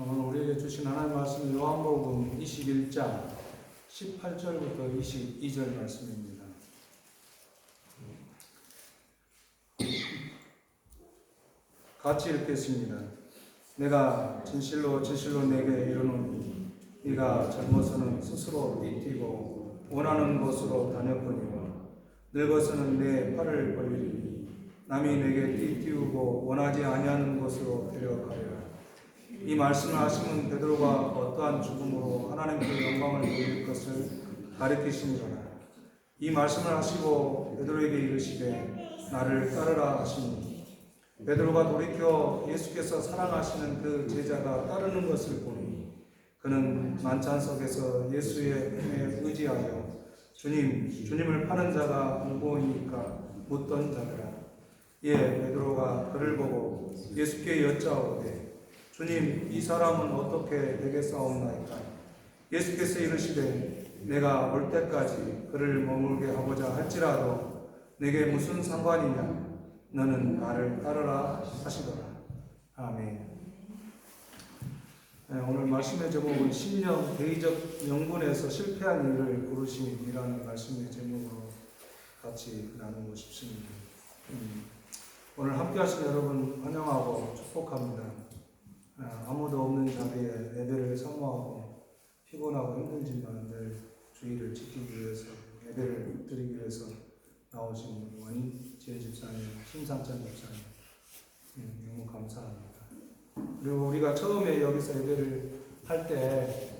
오늘 우리에게 주신 하나님 말씀 요한복음 21장 18절부터 22절 말씀입니다. 같이 읽겠습니다. 내가 진실로 진실로 내게 이르노니 네가 젊어서는 스스로 띠뛰고 원하는 곳으로 다녔거니와 늙어서는 내 팔을 벌리니 남이 내게 띠띠우고 원하지 아니하는 곳으로 데려가리라. 이 말씀을 하시면 베드로가 어떠한 죽음으로 하나님께 영광을 돌릴 것을 가리키시니라. 이 말씀을 하시고 베드로에게 이르시되 나를 따르라 하시니 베드로가 돌이켜 예수께서 사랑하시는 그 제자가 따르는 것을 보니 그는 만찬석에서 예수의 품에 의지하여 주님을 파는 자가 누구이니까 묻던 자더라. 이에 베드로가 그를 보고 예수께 여짜오되 주님, 이 사람은 어떻게 되겠사옵나이까? 예수께서 이르시되 내가 올 때까지 그를 머물게 하고자 할지라도 내게 무슨 상관이냐? 너는 나를 따르라 하시더라. 아멘. 오늘 말씀의 제목은 신령 대의적 명분에서 실패한 일을 고르심이라는 말씀의 제목으로 같이 나누고 싶습니다. 오늘 함께 하신 여러분 환영하고 축복합니다. 아무도 없는 자리에 예배를 사모하고 피곤하고 힘들지만 늘 주의를 지키기 위해서 예배를 드리기 위해서 나오신 원희재 집사님, 심상찬 집사님 너무 감사합니다. 그리고 우리가 처음에 여기서 예배를 할 때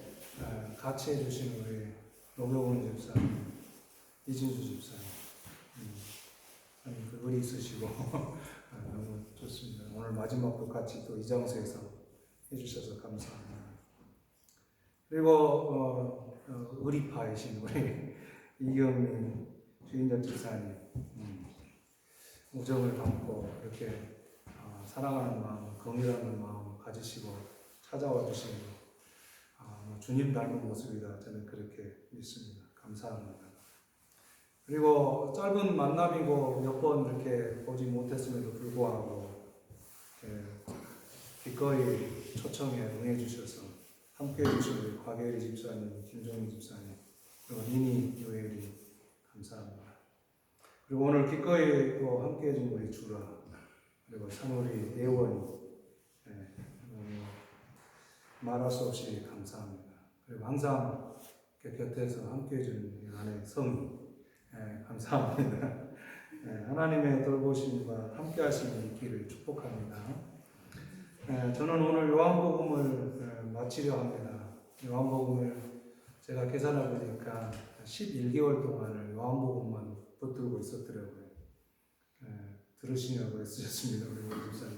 같이 해주신 우리 노경훈 집사님, 이진수 집사님 그 의리 있으시고 너무 좋습니다. 오늘 마지막도 같이 또 이 장소에서 해주셔서 감사합니다. 그리고 의리파이신 우리 이경민 주인장 집사님 우정을 담고 이렇게 사랑하는 마음, 긍휼하는 마음 가지시고 찾아와 주시는 주님 닮은 모습이다 저는 그렇게 믿습니다. 감사합니다. 그리고 짧은 만남이고 몇 번 이렇게 보지 못했음에도 불구하고 기꺼이 초청에 응해주셔서 함께해 주신 우리 곽예리 집사님, 김종희 집사님, 그리고 니니 요엘이 감사합니다. 그리고 오늘 기꺼이 또 함께해 준 우리 주라, 그리고 산우리 예원이 말할 수 없이 감사합니다. 그리고 항상 곁에서 함께해 주는 아내 성이 감사합니다. 하나님의 돌보심과 함께 하시는 있기를 축복합니다. 저는 오늘 요한복음을 마치려 합니다. 요한복음을 제가 계산해 보니까 11개월 동안을 요한복음만 붙들고 있었더라고요. 들으시냐고 애쓰셨습니다, 우리 목사님.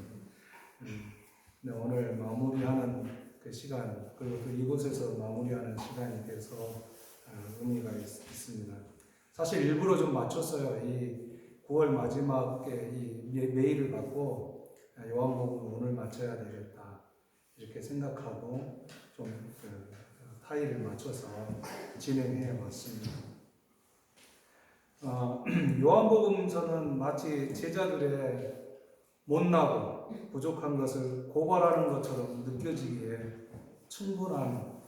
근데 오늘 마무리하는 그 시간, 그리고 또 이곳에서 마무리하는 시간이 돼서 의미가 있습니다. 사실 일부러 좀 맞췄어요. 이 9월 마지막에 이 메일을 받고 요한복음 오늘 마쳐야 되겠다 이렇게 생각하고 좀 타일을 맞춰서 진행해 왔습니다. 요한복음서는 마치 제자들의 못나고 부족한 것을 고발하는 것처럼 느껴지기에 충분한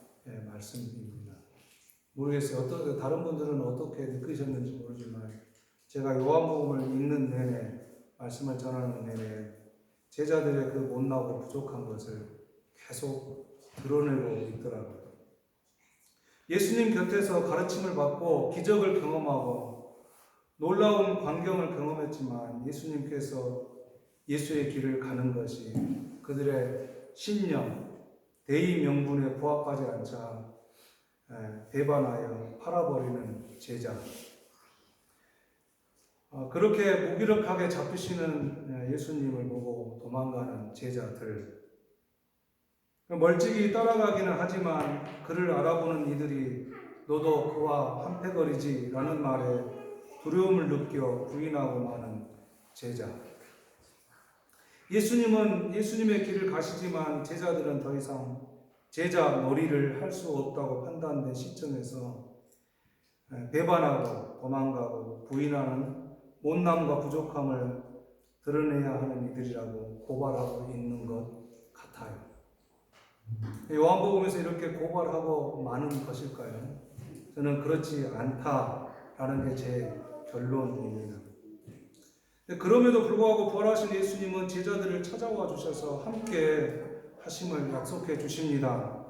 말씀입니다. 모르겠어요. 다른 분들은 어떻게 느끼셨는지 모르지만 제가 요한복음을 읽는 내내 말씀을 전하는 내내 제자들의 그 못나고 부족한 것을 계속 드러내고 있더라고요. 예수님 곁에서 가르침을 받고 기적을 경험하고 놀라운 광경을 경험했지만 예수님께서 예수의 길을 가는 것이 그들의 신념, 대의 명분에 부합하지 않자 배반하여 팔아버리는 제자, 그렇게 무기력하게 잡히시는 예수님을 보고 도망가는 제자들, 멀찍이 따라가기는 하지만 그를 알아보는 이들이 너도 그와 한패거리지 라는 말에 두려움을 느껴 부인하고 마는 제자. 예수님은 예수님의 길을 가시지만 제자들은 더 이상 제자 놀이를 할 수 없다고 판단된 시점에서 배반하고 도망가고 부인하는 못남과 부족함을 드러내야 하는 이들이라고 고발하고 있는 것 같아요. 요한복음에서 이렇게 고발하고 많은 것일까요? 저는 그렇지 않다라는 게 제 결론입니다. 그럼에도 불구하고 부활하신 예수님은 제자들을 찾아와 주셔서 함께 하심을 약속해 주십니다.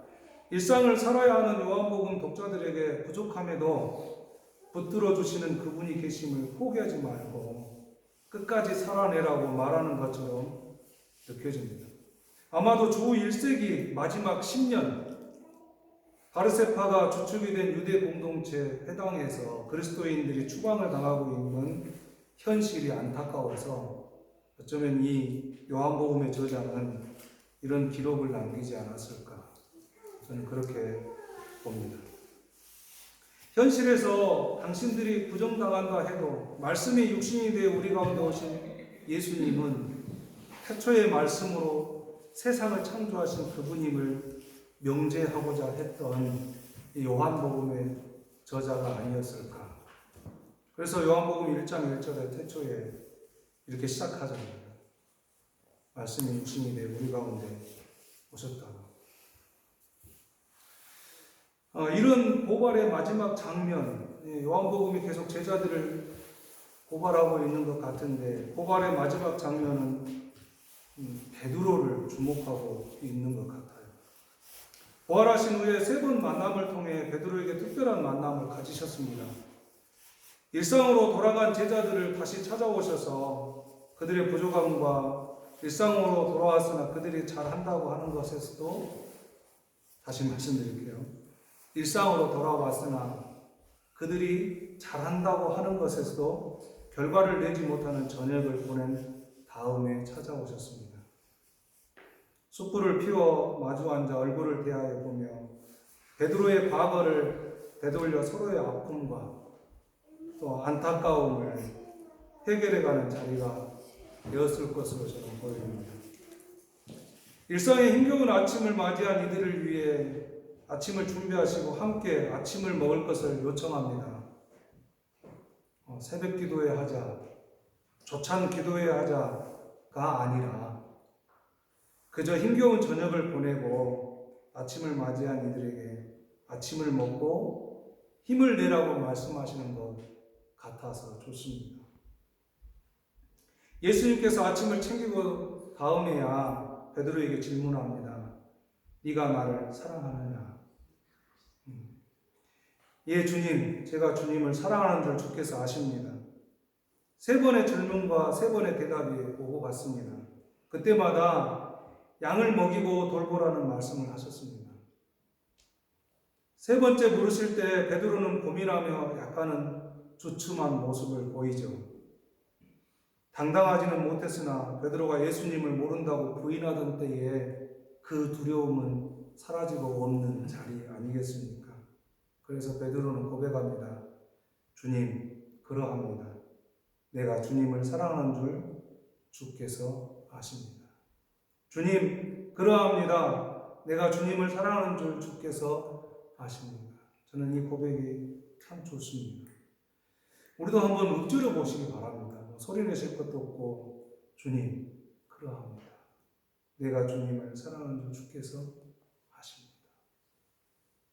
일상을 살아야 하는 요한복음 독자들에게 부족함에도 붙들어 주시는 그분이 계심을 포기하지 말고 끝까지 살아내라고 말하는 것처럼 느껴집니다. 아마도 주 1세기 마지막 10년 바르세파가 주축이 된 유대 공동체 회당에서 그리스도인들이 추방을 당하고 있는 현실이 안타까워서 어쩌면 이 요한복음의 저자는 이런 기록을 남기지 않았을까, 저는 그렇게 봅니다. 현실에서 당신들이 부정당한다 해도 말씀이 육신이 되어 우리 가운데 오신 예수님은 태초의 말씀으로 세상을 창조하신 그분임을 명제하고자 했던 이 요한복음의 저자가 아니었을까. 그래서 요한복음 1장 1절에 태초에 이렇게 시작하잖아요. 말씀이 육신이 되어 우리 가운데 오셨다고. 이런 고발의 마지막 장면, 요한복음이 계속 제자들을 고발하고 있는 것 같은데 고발의 마지막 장면은 베드로를 주목하고 있는 것 같아요. 부활하신 후에 3번 만남을 통해 베드로에게 특별한 만남을 가지셨습니다. 일상으로 돌아간 제자들을 다시 찾아오셔서 그들의 부족함과 일상으로 돌아왔으나 그들이 잘한다고 하는 것에서도 다시 말씀드릴게요. 일상으로 돌아왔으나 그들이 잘한다고 하는 것에서도 결과를 내지 못하는 저녁을 보낸 다음에 찾아오셨습니다. 숯불을 피워 마주 앉아 얼굴을 대하여 보며 베드로의 과거를 되돌려 서로의 아픔과 또 안타까움을 해결해가는 자리가 되었을 것으로 저는 보입니다. 일상의 힘겨운 아침을 맞이한 이들을 위해 아침을 준비하시고 함께 아침을 먹을 것을 요청합니다. 새벽 기도회 하자, 조찬 기도회 하자가 아니라 그저 힘겨운 저녁을 보내고 아침을 맞이한 이들에게 아침을 먹고 힘을 내라고 말씀하시는 것 같아서 좋습니다. 예수님께서 아침을 챙기고 다음에야 베드로에게 질문합니다. 네가 나를 사랑하느냐? 예, 주님, 제가 주님을 사랑하는 줄 주께서 아십니다. 3번의 질문과 3번의 대답이 오고 갔습니다. 그때마다 양을 먹이고 돌보라는 말씀을 하셨습니다. 3번째 물으실 때 베드로는 고민하며 약간은 주춤한 모습을 보이죠. 당당하지는 못했으나 베드로가 예수님을 모른다고 부인하던 때에 그 두려움은 사라지고 없는 자리 아니겠습니까? 그래서 베드로는 고백합니다. 주님, 그러합니다. 내가 주님을 사랑하는 줄 주께서 아십니다. 주님, 그러합니다. 내가 주님을 사랑하는 줄 주께서 아십니다. 저는 이 고백이 참 좋습니다. 우리도 한번 읊조려 보시기 바랍니다. 소리 내실 것도 없고 주님, 그러합니다. 내가 주님을 사랑하는 줄 주께서 아십니다.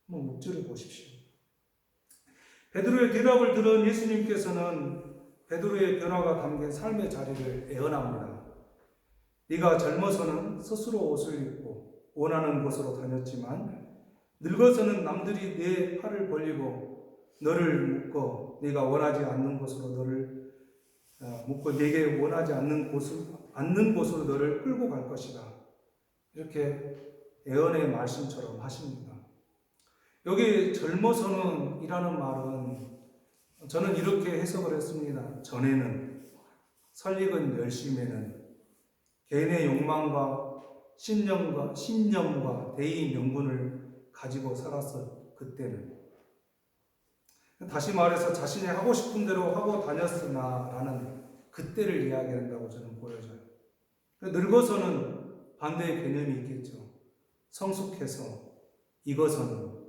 한번 읊조려 보십시오. 베드로의 대답을 들은 예수님께서는 베드로의 변화가 담긴 삶의 자리를 애언합니다. 네가 젊어서는 스스로 옷을 입고 원하는 곳으로 다녔지만 늙어서는 남들이 내 팔을 벌리고 너를 묶어 네가 원하지 않는 곳으로 너를 묶어 네게 원하지 않는 곳으로 너를 끌고 갈 것이다. 이렇게 애언의 말씀처럼 하십니다. 여기 젊어서는 이라는 말은 저는 이렇게 해석을 했습니다. 전에는 설익은 열심에는 개인의 욕망과 신념과 대의 명분을 가지고 살았어. 그때는 다시 말해서 자신이 하고 싶은 대로 하고 다녔으나 라는 그때를 이야기한다고 저는 보여져요. 늙어서는 반대의 개념이 있겠죠. 성숙해서 익어서는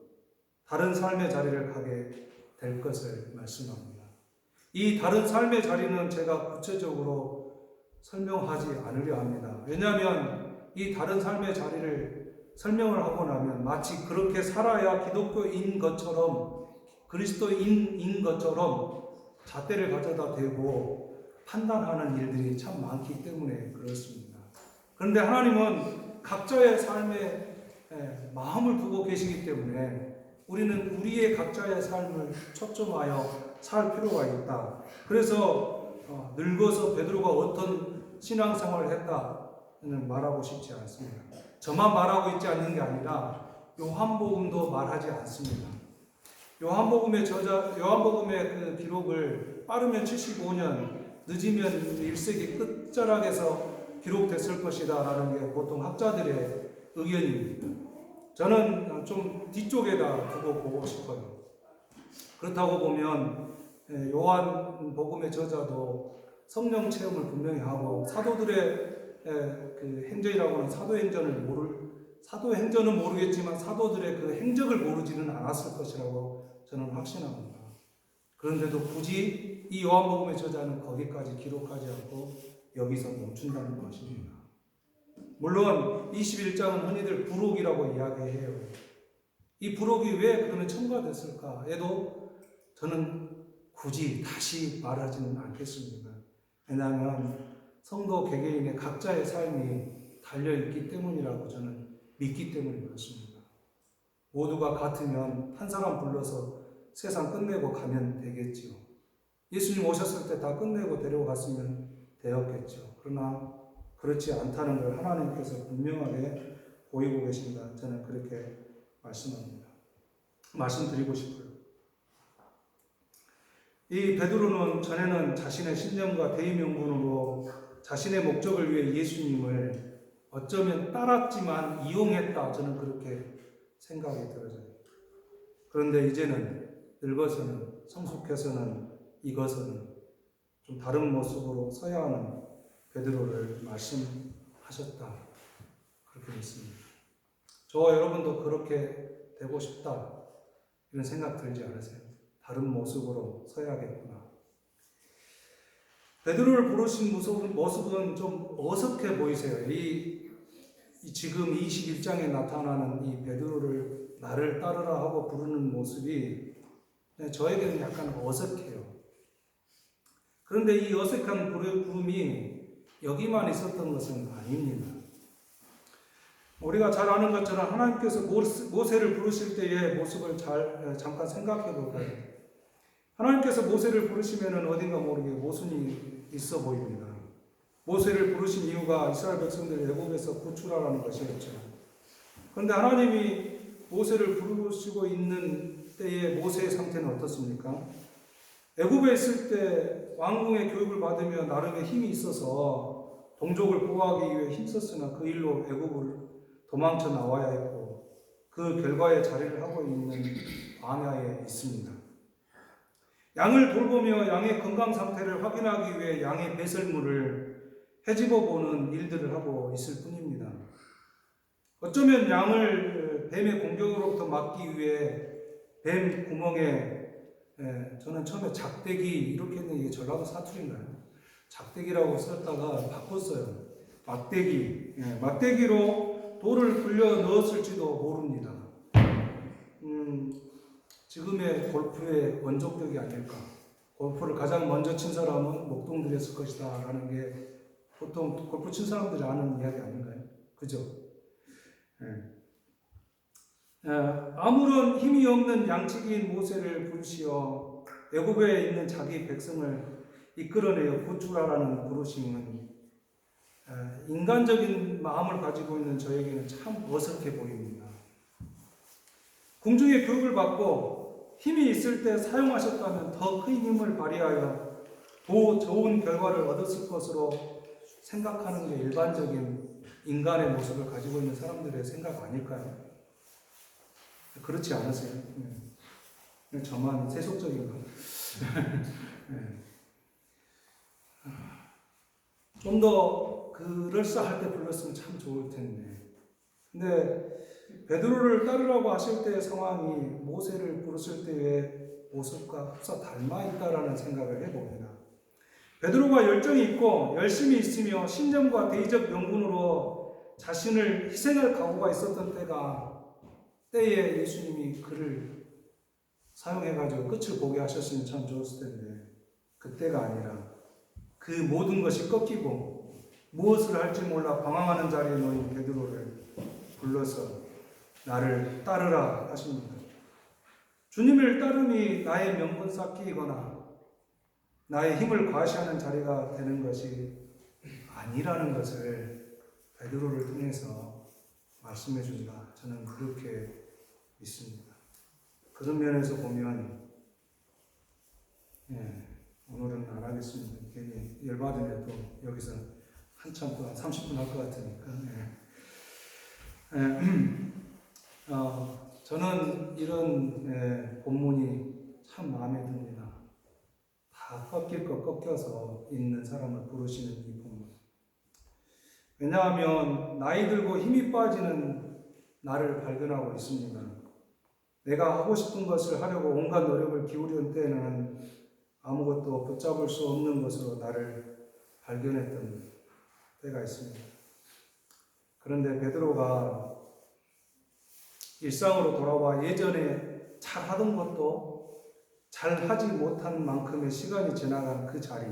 다른 삶의 자리를 가게 될 것을 말씀합니다. 이 다른 삶의 자리는 제가 구체적으로 설명하지 않으려 합니다. 왜냐하면 이 다른 삶의 자리를 설명을 하고 나면 마치 그렇게 살아야 기독교인 것처럼, 그리스도인인 것처럼 잣대를 가져다 대고 판단하는 일들이 참 많기 때문에 그렇습니다. 그런데 하나님은 각자의 삶에 마음을 두고 계시기 때문에 우리는 우리의 각자의 삶을 초점하여 살 필요가 있다. 그래서 늙어서 베드로가 어떤 신앙생활을 했다는 말하고 싶지 않습니다. 저만 말하고 있지 않는 게 아니라 요한복음도 말하지 않습니다. 요한복음의 그 기록을 빠르면 75년, 늦으면 1세기 끝자락에서 기록됐을 것이다 라는 게 보통 학자들의 의견입니다. 저는 좀 뒤쪽에다 두고 보고 싶어요. 그렇다고 보면 요한복음의 저자도 성령 체험을 분명히 하고 사도들의 그 행적이라고 하는 사도행전은 모르겠지만 사도들의 그 행적을 모르지는 않았을 것이라고 저는 확신합니다. 그런데도 굳이 이 요한복음의 저자는 거기까지 기록하지 않고 여기서 멈춘다는 것입니다. 물론 21장은 흔히들 부록이라고 이야기해요. 이 부록이 왜 그러면 첨가됐을까에도 저는 굳이 다시 말하지는 않겠습니다. 왜냐하면 성도 개개인의 각자의 삶이 달려있기 때문이라고 저는 믿기 때문에 그렇습니다. 모두가 같으면 한 사람 불러서 세상 끝내고 가면 되겠지요. 예수님 오셨을 때 다 끝내고 데리고 갔으면 되었겠죠. 그러나 그렇지 않다는 걸 하나님께서 분명하게 보이고 계신다. 저는 그렇게 말씀드리고 싶어요. 이 베드로는 전에는 자신의 신념과 대의명분으로 자신의 목적을 위해 예수님을 어쩌면 따랐지만 이용했다. 저는 그렇게 생각이 들어요. 그런데 이제는 늙어서는, 성숙해서는, 익어서는 좀 다른 모습으로 서야 하는 베드로를 말씀하셨다. 그렇게 믿습니다. 저와 여러분도 그렇게 되고 싶다. 이런 생각 들지 않으세요? 다른 모습으로 서야겠구나. 베드로를 부르신 모습은 좀 어색해 보이세요. 지금 21장에 나타나는 이 베드로를 나를 따르라 하고 부르는 모습이 저에게는 약간 어색해요. 그런데 이 어색한 부름이 여기만 있었던 것은 아닙니다. 우리가 잘 아는 것처럼 하나님께서 모세를 부르실 때의 모습을 잠깐 생각해 볼까요? 하나님께서 모세를 부르시면 어딘가 모르게 모순이 있어 보입니다. 모세를 부르신 이유가 이스라엘 백성들을 애굽에서 구출하라는 것이었죠. 그런데 하나님이 모세를 부르시고 있는 때의 모세의 상태는 어떻습니까? 애굽에 있을 때 왕궁의 교육을 받으며 나름의 힘이 있어서 동족을 보호하기 위해 힘썼으나 그 일로 애굽을 도망쳐 나와야 했고 그 결과에 자리를 하고 있는 광야에 있습니다. 양을 돌보며 양의 건강 상태를 확인하기 위해 양의 배설물을 헤집어 보는 일들을 하고 있을 뿐입니다. 어쩌면 양을 뱀의 공격으로부터 막기 위해 뱀 구멍에 저는 처음에 작대기 이렇게 했는데 이게 전라도 사투리인가요? 작대기라고 썼다가 바꿨어요. 막대기로 돌을 굴려 넣었을지도 모릅니다. 지금의 골프의 원조격이 아닐까. 골프를 가장 먼저 친 사람은 목동들이었을 것이다 라는 게 보통 골프 친 사람들이 아는 이야기 아닌가요? 그죠? 아무런 힘이 없는 양치기인 모세를 부르시어 애굽에 있는 자기 백성을 이끌어내어 구출하라는 부르심은 인간적인 마음을 가지고 있는 저에게는 참 어색해 보입니다. 궁중의 교육을 받고 힘이 있을 때 사용하셨다면 더 큰 힘을 발휘하여 더 좋은 결과를 얻었을 것으로 생각하는 게 일반적인 인간의 모습을 가지고 있는 사람들의 생각 아닐까요? 그렇지 않으세요? 저만 세속적인가? 좀 더 그럴싸할 때 불렀으면 참 좋을 텐데. 근데 베드로를 따르라고 하실 때의 상황이 모세를 부르실 때의 모습과 흡사 닮아 있다라는 생각을 해봅니다. 베드로가 열정이 있고 열심히 있으며 신념과 대의적 명분으로 자신을 희생할 각오가 있었던 때에 예수님이 그를 사용해가지고 끝을 보게 하셨으면 참 좋았을 텐데 그때가 아니라 그 모든 것이 꺾이고 무엇을 할지 몰라 방황하는 자리에 놓인 베드로를 불러서 나를 따르라 하십니다. 주님을 따름이 나의 명분 쌓기거나 나의 힘을 과시하는 자리가 되는 것이 아니라는 것을 베드로를 통해서 말씀해 준다. 저는 그렇게 믿습니다. 그런 면에서 보면 오늘은 안 하겠습니다. 괜히 열받으면 또 여기서 한참 동안 30분 할 것 같으니까. 저는 이런 본문이 참 마음에 듭니다. 다 꺾일 것 꺾여서 있는 사람을 부르시는 이 본문. 왜냐하면 나이 들고 힘이 빠지는 나를 발견하고 있습니다. 내가 하고 싶은 것을 하려고 온갖 노력을 기울이는 때에는 아무것도 붙잡을 수 없는 것으로 나를 발견했던 때가 있습니다. 그런데 베드로가 일상으로 돌아와 예전에 잘 하던 것도 잘 하지 못한 만큼의 시간이 지나간 그 자리,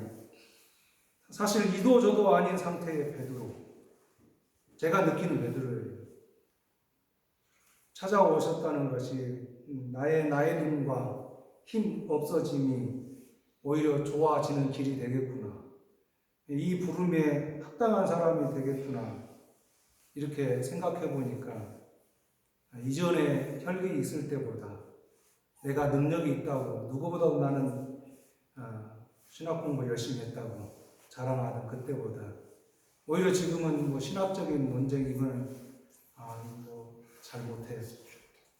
사실 이도 저도 아닌 상태의 베드로, 제가 느끼는 베드로예요. 찾아오셨다는 것이 나의 나이듦과 힘 없어짐이 오히려 좋아지는 길이 되겠구나. 이 부름에 합당한 사람이 되겠구나. 이렇게 생각해 보니까 이전에 혈기 있을 때보다 내가 능력이 있다고 누구보다도 나는 신학 공부 열심히 했다고 자랑하던 그때보다 오히려 지금은 신학적인 논쟁이면 잘 못해.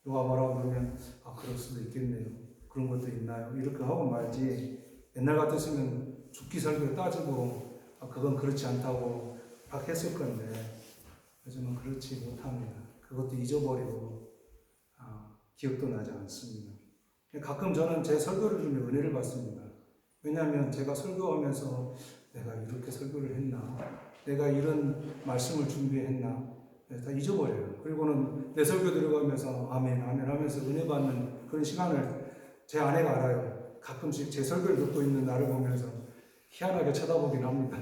누가 뭐라고 그러면 그럴 수도 있겠네요. 그런 것도 있나요? 이렇게 하고 말지. 옛날 같았으면 죽기 살기 따지고 그건 그렇지 않다고 막 했을 건데 요즘은 그렇지 못합니다. 그것도 잊어버리고 기억도 나지 않습니다. 가끔 저는 제 설교를 들으면 은혜를 받습니다. 왜냐하면 제가 설교하면서 내가 이렇게 설교를 했나? 내가 이런 말씀을 준비했나? 다 잊어버려요. 그리고는 내 설교 들어가면서 아멘 아멘 하면서 은혜 받는 그런 시간을 제 아내가 알아요. 가끔씩 제 설교를 듣고 있는 나를 보면서 희한하게 쳐다보긴 합니다.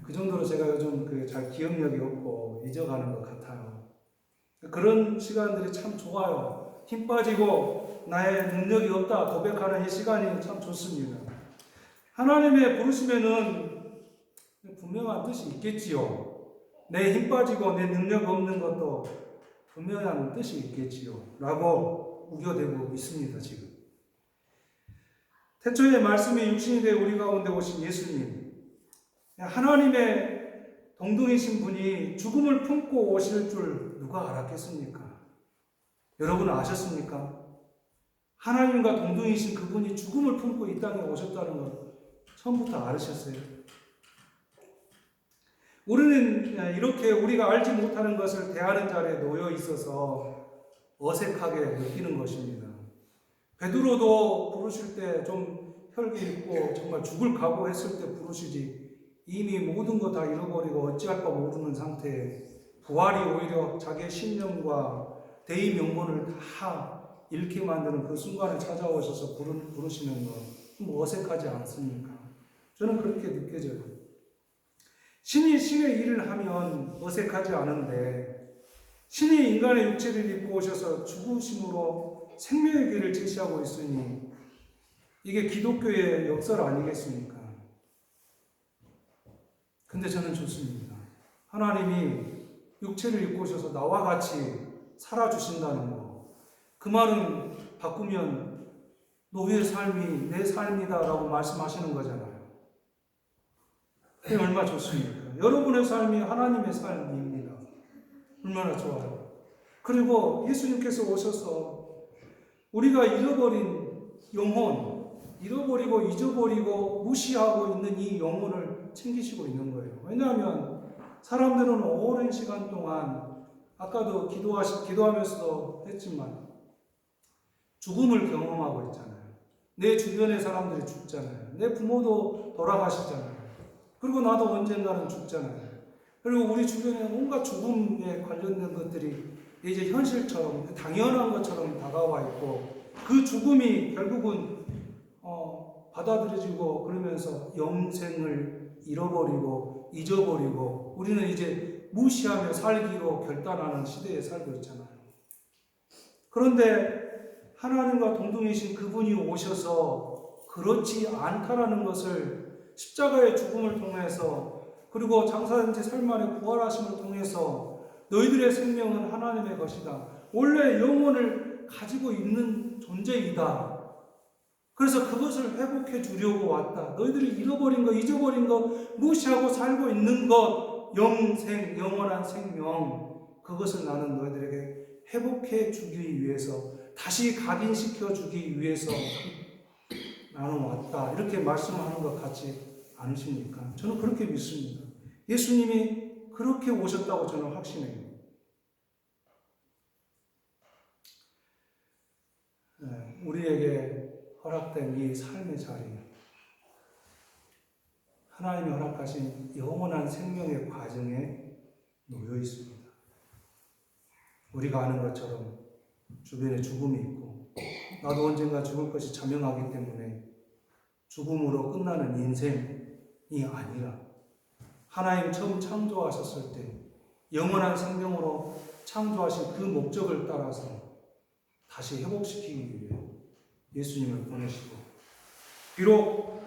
그 정도로 제가 요즘 잘 기억력이 없고 잊어가는 것 같아요. 그런 시간들이 참 좋아요. 힘 빠지고 나의 능력이 없다 고백하는 이 시간이 참 좋습니다. 하나님의 부르심에는 분명한 뜻이 있겠지요. 내 힘 빠지고 내 능력 없는 것도 분명한 뜻이 있겠지요. 라고 우겨대고 있습니다, 지금. 태초에 말씀이 육신이 되어 우리 가운데 오신 예수님. 하나님의 동등이신 분이 죽음을 품고 오실 줄 누가 알았겠습니까? 여러분은 아셨습니까? 하나님과 동등이신 그분이 죽음을 품고 이 땅에 오셨다는 것 처음부터 알으셨어요? 우리는 이렇게 우리가 알지 못하는 것을 대하는 자리에 놓여 있어서 어색하게 느끼는 것입니다. 베드로도 부르실 때 좀 혈기 있고 정말 죽을 각오했을 때 부르시지 이미 모든 거 다 잃어버리고 어찌할 바 모르는 상태에 부활이 오히려 자기의 신념과 대의 명분을 다 잃게 만드는 그 순간에 찾아오셔서 부르시는 거 좀 어색하지 않습니까? 저는 그렇게 느껴져요. 신이 신의 일을 하면 어색하지 않은데 신이 인간의 육체를 입고 오셔서 죽으심으로 생명의 길을 제시하고 있으니 이게 기독교의 역설 아니겠습니까? 근데 저는 좋습니다. 하나님이 육체를 입고 오셔서 나와 같이 살아주신다는 거. 그 말은 바꾸면 너의 삶이 내 삶이다 라고 말씀하시는 거잖아요. 그게 얼마나 좋습니까? 여러분의 삶이 하나님의 삶입니다. 얼마나 좋아요. 그리고 예수님께서 오셔서 우리가 잃어버린 영혼, 잃어버리고 잊어버리고 무시하고 있는 이 영혼을 챙기시고 있는 거예요. 왜냐하면 사람들은 오랜 시간 동안 아까도 기도하면서도 했지만 죽음을 경험하고 있잖아요. 내 주변의 사람들이 죽잖아요. 내 부모도 돌아가시잖아요. 그리고 나도 언젠가는 죽잖아요. 그리고 우리 주변에 온갖 죽음에 관련된 것들이 이제 현실처럼 당연한 것처럼 다가와 있고 그 죽음이 결국은 받아들여지고 그러면서 영생을 잃어버리고 잊어버리고 우리는 이제 무시하며 살기로 결단하는 시대에 살고 있잖아요. 그런데 하나님과 동등이신 그분이 오셔서 그렇지 않다라는 것을 십자가의 죽음을 통해서 그리고 장사든지 살만의 부활하심을 통해서 너희들의 생명은 하나님의 것이다. 원래 영혼을 가지고 있는 존재이다. 그래서 그것을 회복해 주려고 왔다. 너희들이 잃어버린 것, 잊어버린 것, 무시하고 살고 있는 것, 영생, 영원한 생명, 그것을 나는 너희들에게 회복해 주기 위해서, 다시 각인시켜 주기 위해서 나는 왔다. 이렇게 말씀하는 것 같지 않으십니까? 저는 그렇게 믿습니다. 예수님이 그렇게 오셨다고 저는 확신해요. 우리에게 허락된 이 삶의 자리, 하나님이 허락하신 영원한 생명의 과정에 놓여 있습니다. 우리가 아는 것처럼 주변에 죽음이 있고 나도 언젠가 죽을 것이 자명하기 때문에 죽음으로 끝나는 인생이 아니라 하나님 처음 창조하셨을 때 영원한 생명으로 창조하신 그 목적을 따라서 다시 회복시키기 위해 예수님을 보내시고 비록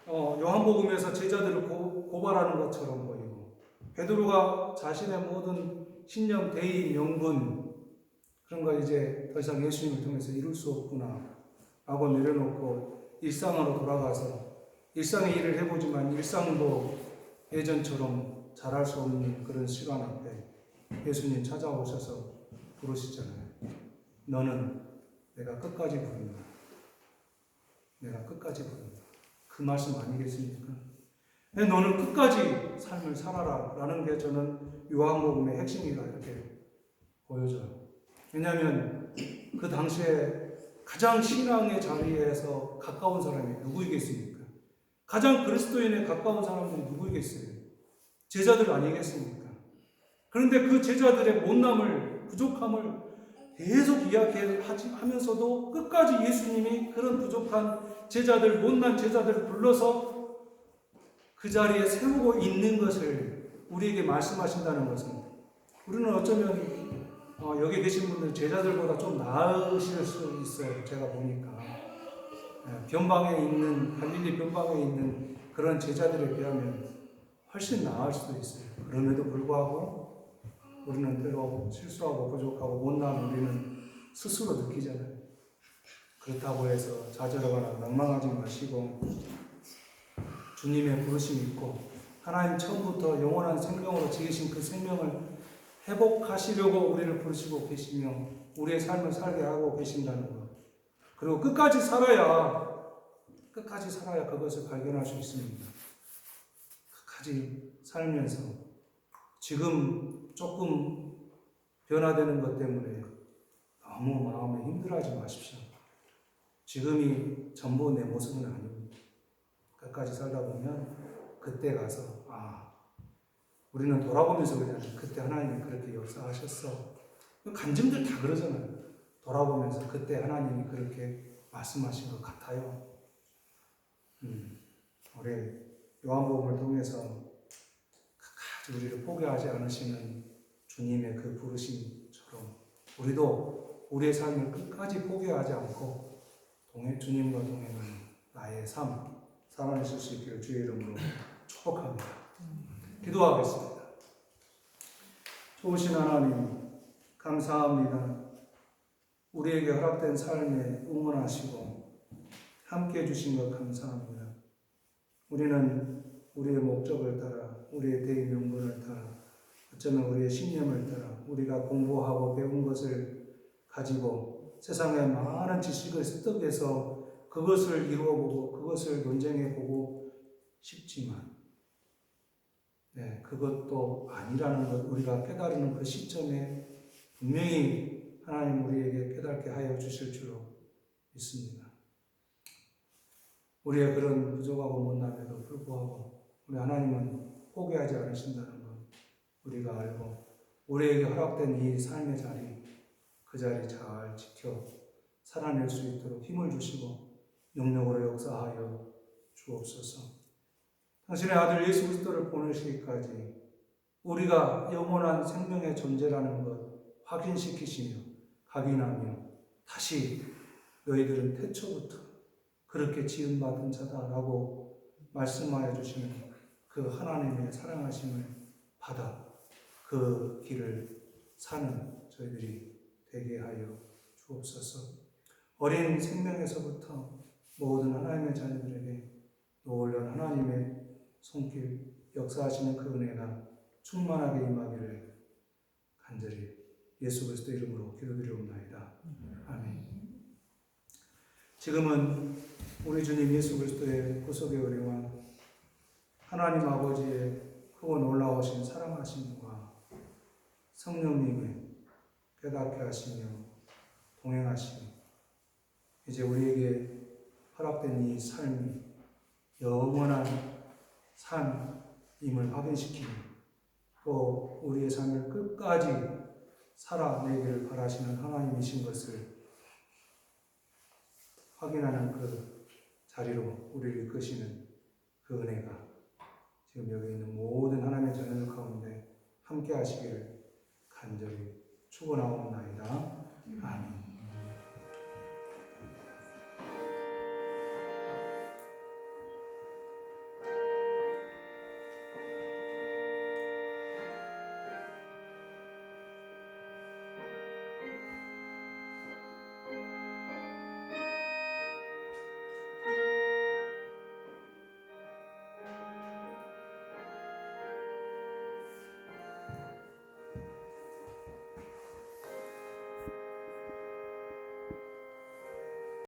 요한복음에서 제자들을 고발하는 것처럼 보이고 베드로가 자신의 모든 신념, 대의, 명분 그런 거 이제 더 이상 예수님을 통해서 이룰 수 없구나 라고 내려놓고 일상으로 돌아가서 일상의 일을 해보지만 일상도 예전처럼 잘할 수 없는 그런 시간 앞에 예수님 찾아오셔서 부르시잖아요. 너는 내가 끝까지 부른다. 내가 끝까지 부른다. 그 말씀 아니겠습니까? 너는 끝까지 삶을 살아라 라는 게 저는 요한복음의 핵심이다 이렇게 보여져요. 왜냐하면 그 당시에 가장 신앙의 자리에서 가까운 사람이 누구이겠습니까? 가장 그리스도인에 가까운 사람들이 누구이겠어요? 제자들 아니겠습니까? 그런데 그 제자들의 못남을, 부족함을 계속 이야기하면서도 끝까지 예수님이 그런 부족한 제자들, 못난 제자들을 불러서 그 자리에 세우고 있는 것을 우리에게 말씀하신다는 것은 우리는 어쩌면 여기 계신 분들 제자들보다 좀 나으실 수 있어요. 제가 보니까 변방에 있는 갈릴리 변방에 있는 그런 제자들에 비하면 훨씬 나을 수도 있어요. 그럼에도 불구하고 우리는 때로 실수하고 부족하고 못난 우리는 스스로 느끼잖아요. 그렇다고 해서 좌절하거나 낭망하지 마시고 주님의 부르심이 있고 하나님 처음부터 영원한 생명으로 지으신 그 생명을 회복하시려고 우리를 부르시고 계시며 우리의 삶을 살게 하고 계신다는 것. 그리고 끝까지 살아야 그것을 발견할 수 있습니다. 끝까지 살면서 지금 조금 변화되는 것 때문에 너무 마음에 힘들어하지 마십시오. 지금이 전부 내 모습은 아닙니다. 끝까지 살다 보면 그때 가서 우리는 돌아보면서 그냥 그때 하나님이 그렇게 역사하셨어. 간증들 다 그러잖아요. 돌아보면서 그때 하나님이 그렇게 말씀하신 것 같아요. 우리 요한복음을 통해서 끝까지 우리를 포기하지 않으시는 주님의 그 부르심처럼 우리도 우리의 삶을 끝까지 포기하지 않고 주님과 동행하는 나의 삶 살아내실 수 있기를 주의 이름으로 축복합니다. 기도하겠습니다. 좋으신 하나님 감사합니다. 우리에게 허락된 삶에 응원하시고 함께해 주신 것 감사합니다. 우리는 우리의 목적을 따라 우리의 대의 명분을 따라 어쩌면 우리의 신념을 따라 우리가 공부하고 배운 것을 가지고 세상의 많은 지식을 습득해서 그것을 이루어보고 그것을 논쟁해보고 싶지만 그것도 아니라는 것 우리가 깨달는 그 시점에 분명히 하나님 우리에게 깨닫게 하여 주실 줄로 믿습니다. 우리의 그런 부족하고 못남에도 불구하고 우리 하나님은 포기하지 않으신다는 것 우리가 알고 우리에게 허락된 이 삶의 자리, 그 자리 잘 지켜 살아낼 수 있도록 힘을 주시고 능력으로 역사하여 주옵소서. 당신의 아들 예수 그리스도를 보내시기까지 우리가 영원한 생명의 존재라는 것 확인시키시며 각인하며 다시 너희들은 태초부터 그렇게 지음받은 자다라고 말씀하여 주시는 그 하나님의 사랑하심을 받아 그 길을 사는 저희들이 되게 하여 주옵소서. 어린 생명에서부터 모든 하나님의 자녀들에게 놀라운 하나님의 손길 역사하시는 그 은혜가 충만하게 임하기를 간절히 예수 그리스도 이름으로 기도드리옵나이다. 아멘. 지금은 우리 주님 예수 그리스도의 구속의 은혜와 하나님 아버지의 크고 놀라우신 사랑하심과 성령님의 깨닫게 하시며 동행하시며 이제 우리에게 허락된 이 삶이 영원한 삶임을 확인시키며 또 우리의 삶을 끝까지 살아내기를 바라시는 하나님이신 것을 확인하는 그 자리로 우리를 이끄시는 그 은혜가 지금 여기 있는 모든 하나님의 자녀들 가운데 함께 하시기를 간절히 축원하옵나이다. 아멘.